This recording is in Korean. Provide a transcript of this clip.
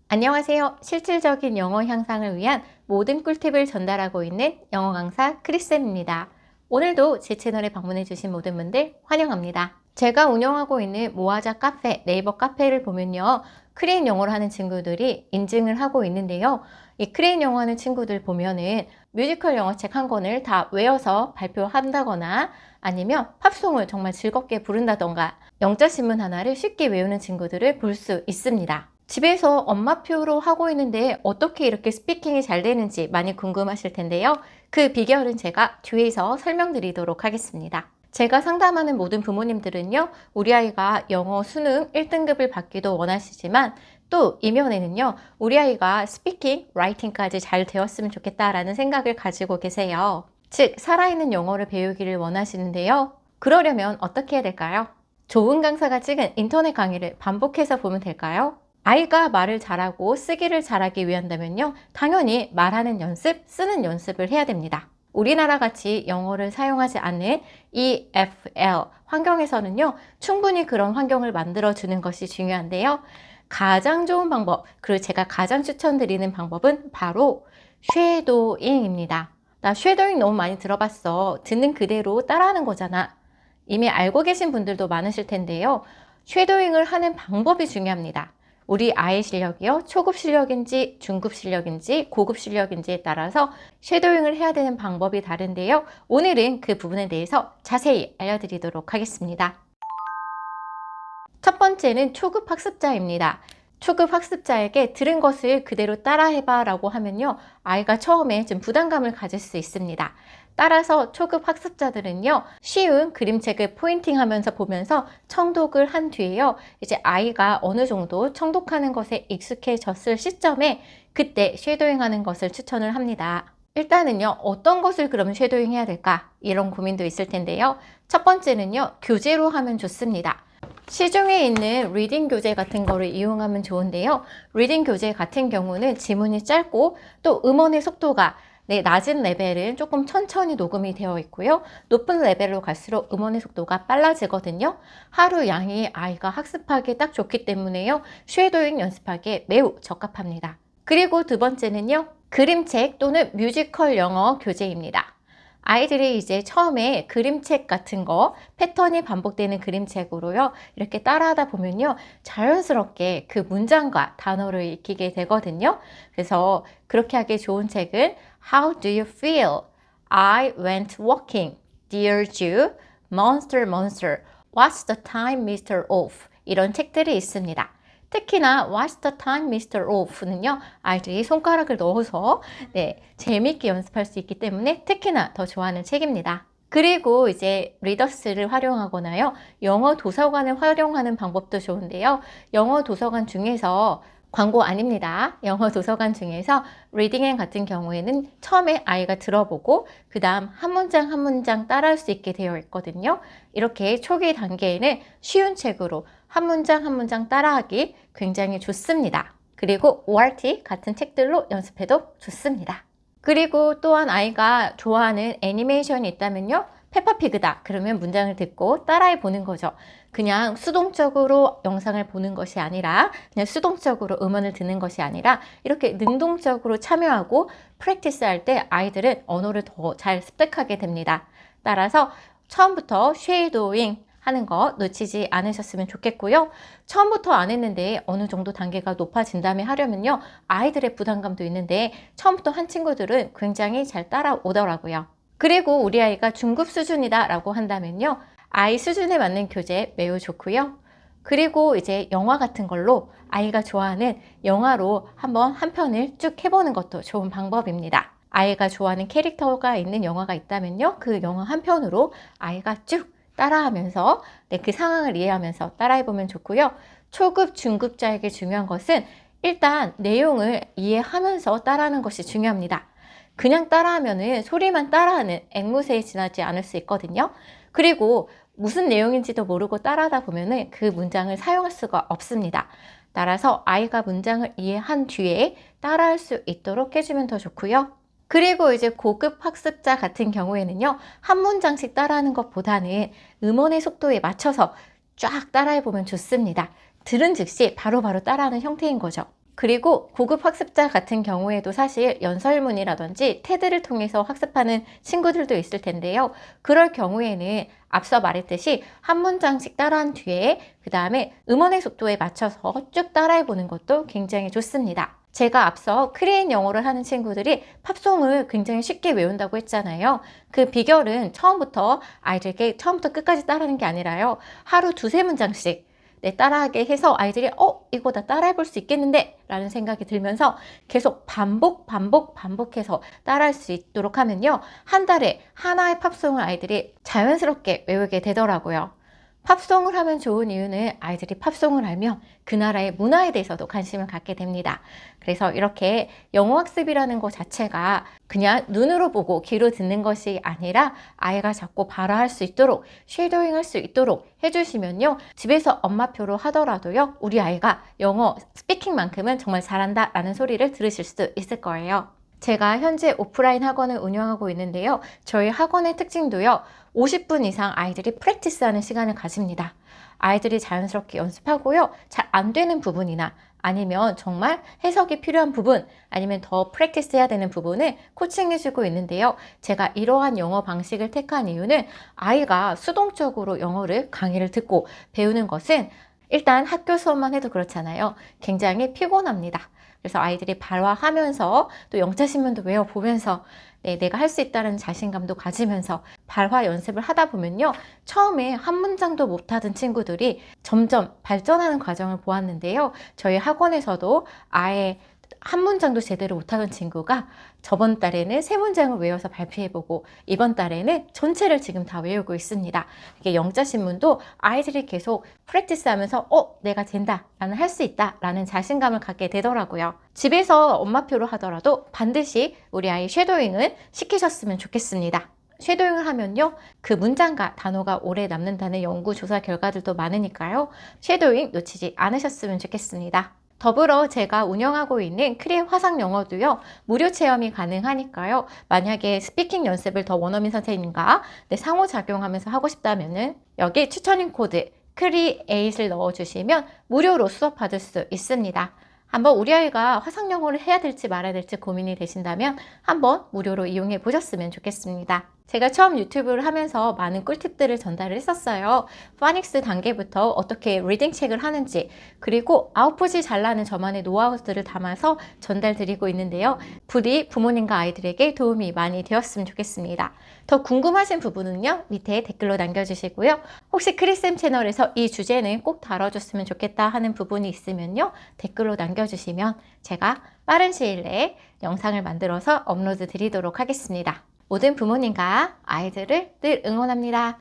안녕하세요. 실질적인 영어 향상을 위한 모든 꿀팁을 전달하고 있는 영어 강사 크리쌤입니다. 오늘도 제 채널에 방문해 주신 모든 분들 환영합니다. 제가 운영하고 있는 모아자 카페, 네이버 카페를 보면요. 크레인 영어를 하는 친구들이 인증을 하고 있는데요. 이 크레인 영어 하는 친구들 보면은 뮤지컬 영어책 한 권을 다 외워서 발표한다거나 아니면 팝송을 정말 즐겁게 부른다던가 영자 신문 하나를 쉽게 외우는 친구들을 볼 수 있습니다. 집에서 엄마표로 하고 있는데 어떻게 이렇게 스피킹이 잘 되는지 많이 궁금하실 텐데요. 그 비결은 제가 뒤에서 설명드리도록 하겠습니다. 제가 상담하는 모든 부모님들은요, 우리 아이가 영어 수능 1등급을 받기도 원하시지만 또 이면에는요, 우리 아이가 스피킹, 라이팅까지 잘 되었으면 좋겠다라는 생각을 가지고 계세요. 즉, 살아있는 영어를 배우기를 원하시는데요. 그러려면 어떻게 해야 될까요? 좋은 강사가 찍은 인터넷 강의를 반복해서 보면 될까요? 아이가 말을 잘하고 쓰기를 잘하기 위한다면요. 당연히 말하는 연습, 쓰는 연습을 해야 됩니다. 우리나라 같이 영어를 사용하지 않는 EFL 환경에서는요. 충분히 그런 환경을 만들어주는 것이 중요한데요. 가장 좋은 방법, 그리고 제가 가장 추천드리는 방법은 바로 쉐도잉입니다. 나 쉐도잉 너무 많이 들어봤어. 듣는 그대로 따라하는 거잖아. 이미 알고 계신 분들도 많으실 텐데요. 쉐도잉을 하는 방법이 중요합니다. 우리 아이 실력이요. 초급 실력인지 중급 실력인지 고급 실력인지에 따라서 쉐도잉을 해야 되는 방법이 다른데요. 오늘은 그 부분에 대해서 자세히 알려드리도록 하겠습니다. 첫 번째는 초급 학습자입니다. 초급 학습자에게 들은 것을 그대로 따라해봐 라고 하면요. 아이가 처음에 좀 부담감을 가질 수 있습니다. 따라서 초급 학습자들은요. 쉬운 그림책을 포인팅하면서 보면서 청독을 한 뒤에요. 이제 아이가 어느 정도 청독하는 것에 익숙해졌을 시점에 그때 쉐도잉하는 것을 추천을 합니다. 일단은요. 어떤 것을 그러면 쉐도잉 해야 될까? 이런 고민도 있을 텐데요. 첫 번째는요. 교재로 하면 좋습니다. 시중에 있는 리딩 교재 같은 거를 이용하면 좋은데요. 리딩 교재 같은 경우는 지문이 짧고 또 음원의 속도가 낮은 레벨은 조금 천천히 녹음이 되어 있고요. 높은 레벨로 갈수록 음원의 속도가 빨라지거든요. 하루 양이 아이가 학습하기에 딱 좋기 때문에요. 쉐도잉 연습하기에 매우 적합합니다. 그리고 두 번째는요. 그림책 또는 뮤지컬 영어 교재입니다. 아이들이 이제 처음에 그림책 같은 거, 패턴이 반복되는 그림책으로요. 이렇게 따라하다 보면요. 자연스럽게 그 문장과 단어를 익히게 되거든요. 그래서 그렇게 하기 좋은 책은 How do you feel? I went walking. Dear Jew, Monster, Monster. What's the time, Mr. Off? 이런 책들이 있습니다. 특히나 What's the time, Mr. Off는요. 아이들이 손가락을 넣어서 재미있게 연습할 수 있기 때문에 특히나 더 좋아하는 책입니다. 그리고 이제 리더스를 활용하거나요. 영어 도서관을 활용하는 방법도 좋은데요. 영어 도서관 중에서 광고 아닙니다. 영어 도서관 중에서 리딩앤 같은 경우에는 처음에 아이가 들어보고 그 다음 한 문장 한 문장 따라할 수 있게 되어 있거든요. 이렇게 초기 단계에는 쉬운 책으로 한 문장 한 문장 따라하기 굉장히 좋습니다. 그리고 ORT 같은 책들로 연습해도 좋습니다. 그리고 또한 아이가 좋아하는 애니메이션이 있다면요. 페퍼피그다. 그러면 문장을 듣고 따라해 보는 거죠. 그냥 수동적으로 영상을 보는 것이 아니라 그냥 수동적으로 음원을 듣는 것이 아니라 이렇게 능동적으로 참여하고 프랙티스 할 때 아이들은 언어를 더 잘 습득하게 됩니다. 따라서 처음부터 쉐도잉 하는 거 놓치지 않으셨으면 좋겠고요. 처음부터 안 했는데 어느 정도 단계가 높아진 다음에 하려면요. 아이들의 부담감도 있는데 처음부터 한 친구들은 굉장히 잘 따라오더라고요. 그리고 우리 아이가 중급 수준이다 라고 한다면요. 아이 수준에 맞는 교재 매우 좋고요. 그리고 이제 영화 같은 걸로 아이가 좋아하는 영화로 한번 한 편을 쭉 해보는 것도 좋은 방법입니다. 아이가 좋아하는 캐릭터가 있는 영화가 있다면요. 그 영화 한 편으로 아이가 쭉 따라하면서 그 상황을 이해하면서 따라해보면 좋고요. 초급, 중급자에게 중요한 것은 일단 내용을 이해하면서 따라하는 것이 중요합니다. 그냥 따라하면은 소리만 따라하는 앵무새에 지나지 않을 수 있거든요. 그리고 무슨 내용인지도 모르고 따라하다 보면은 그 문장을 사용할 수가 없습니다. 따라서 아이가 문장을 이해한 뒤에 따라할 수 있도록 해주면 더 좋고요. 그리고 이제 고급 학습자 같은 경우에는요. 한 문장씩 따라하는 것보다는 음원의 속도에 맞춰서 쫙 따라해보면 좋습니다. 들은 즉시 바로바로 따라하는 형태인 거죠. 그리고 고급 학습자 같은 경우에도 사실 연설문이라든지 테드를 통해서 학습하는 친구들도 있을 텐데요. 그럴 경우에는 앞서 말했듯이 한 문장씩 따라한 뒤에 그 다음에 음원의 속도에 맞춰서 쭉 따라해 보는 것도 굉장히 좋습니다. 제가 앞서 크리에인 영어를 하는 친구들이 팝송을 굉장히 쉽게 외운다고 했잖아요. 그 비결은 아이들에게 처음부터 끝까지 따라하는 게 아니라요. 하루 두세 문장씩 따라하게 해서 아이들이 이거 다 따라해 볼 수 있겠는데 라는 생각이 들면서 계속 반복해서 따라할 수 있도록 하면요. 한 달에 하나의 팝송을 아이들이 자연스럽게 외우게 되더라고요. 팝송을 하면 좋은 이유는 아이들이 팝송을 알면 그 나라의 문화에 대해서도 관심을 갖게 됩니다. 그래서 이렇게 영어 학습이라는 것 자체가 그냥 눈으로 보고 귀로 듣는 것이 아니라 아이가 자꾸 발화할 수 있도록 쉐도잉 할 수 있도록 해주시면요. 집에서 엄마표로 하더라도요. 우리 아이가 영어 스피킹만큼은 정말 잘한다 라는 소리를 들으실 수 있을 거예요. 제가 현재 오프라인 학원을 운영하고 있는데요. 저희 학원의 특징도요. 50분 이상 아이들이 프랙티스하는 시간을 가집니다. 아이들이 자연스럽게 연습하고요. 잘 안 되는 부분이나 아니면 정말 해석이 필요한 부분 아니면 더 프랙티스 해야 되는 부분을 코칭해주고 있는데요. 제가 이러한 영어 방식을 택한 이유는 아이가 수동적으로 영어를 강의를 듣고 배우는 것은 일단 학교 수업만 해도 그렇잖아요. 굉장히 피곤합니다. 그래서 아이들이 발화하면서 또 영자신문도 외워보면서 내가 할 수 있다는 자신감도 가지면서 발화 연습을 하다 보면요. 처음에 한 문장도 못하던 친구들이 점점 발전하는 과정을 보았는데요. 저희 학원에서도 아예 한 문장도 제대로 못하던 친구가 저번 달에는 3문장을 외워서 발표해보고 이번 달에는 전체를 지금 다 외우고 있습니다. 이게 영자신문도 아이들이 계속 프랙티스 하면서 내가 된다 라는 할 수 있다 라는 자신감을 갖게 되더라고요. 집에서 엄마표로 하더라도 반드시 우리 아이 쉐도잉을 시키셨으면 좋겠습니다. 쉐도잉을 하면요. 그 문장과 단어가 오래 남는다는 연구조사 결과들도 많으니까요. 쉐도잉 놓치지 않으셨으면 좋겠습니다. 더불어 제가 운영하고 있는 크리에 화상 영어도요. 무료 체험이 가능하니까요. 만약에 스피킹 연습을 더 원어민 선생님과 상호작용하면서 하고 싶다면은 여기 추천인 코드 크리에잇을 넣어주시면 무료로 수업 받을 수 있습니다. 한번 우리 아이가 화상 영어를 해야 될지 말아야 될지 고민이 되신다면 한번 무료로 이용해 보셨으면 좋겠습니다. 제가 처음 유튜브를 하면서 많은 꿀팁들을 전달을 했었어요. 파닉스 단계부터 어떻게 리딩 책을 하는지 그리고 아웃풋이 잘 나는 저만의 노하우들을 담아서 전달 드리고 있는데요. 부디 부모님과 아이들에게 도움이 많이 되었으면 좋겠습니다. 더 궁금하신 부분은요. 밑에 댓글로 남겨주시고요. 혹시 크리쌤 채널에서 이 주제는 꼭 다뤄줬으면 좋겠다 하는 부분이 있으면요. 댓글로 남겨주시면 제가 빠른 시일 내에 영상을 만들어서 업로드 드리도록 하겠습니다. 모든 부모님과 아이들을 늘 응원합니다.